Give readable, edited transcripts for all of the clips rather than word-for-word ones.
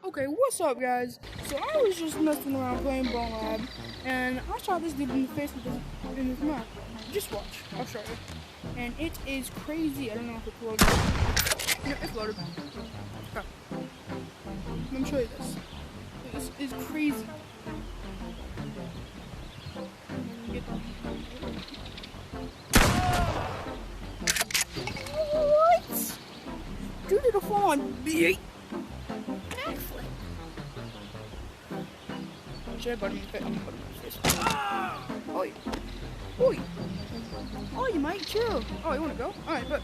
Okay, what's up, guys? So I was just messing around playing Bone Lab, and I shot this dude in the face with in his mouth. Just watch. I'll show you. And it is crazy. I don't know if it's loaded. No, it's loaded. Okay. Let me show you this. This is crazy. What? Dude did a full-on beat. Should I button fit? I'm gonna put him in his face. Oi! Oi! Oh, you might chill. Oh, you wanna go? Alright, but.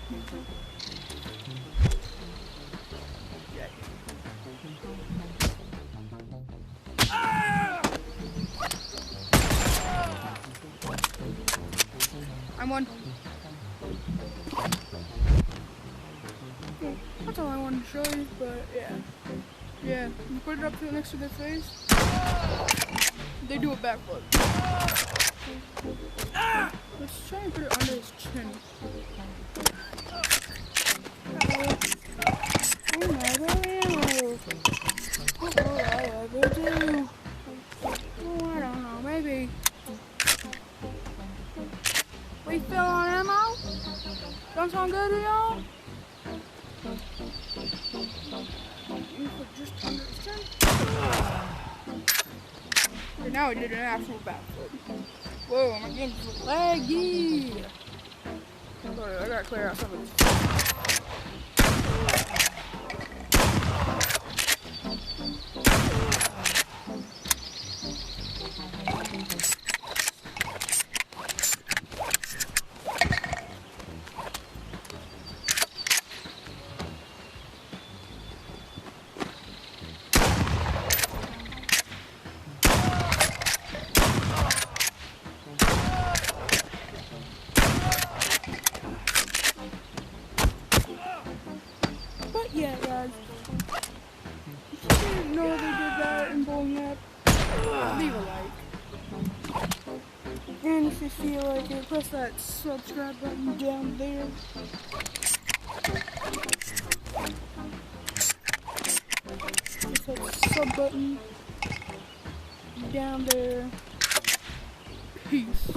Yeah. I'm one. Okay, that's all I wanted to show you, but yeah. Yeah, you put it up to next to their face. They do a backflip. Let's try and put it under his chin. What will I ever do? Oh, I don't know, maybe. Refill on ammo? Don't sound good to y'all? You put just under his chin. And now he did an actual backflip. Whoa, my game's laggy. Sorry, I gotta clear out some of this. Yeah, guys. If you didn't know they did that in Bone Lab, leave a like. And if you feel like it, press that subscribe button down there. Press that sub button down there. Peace.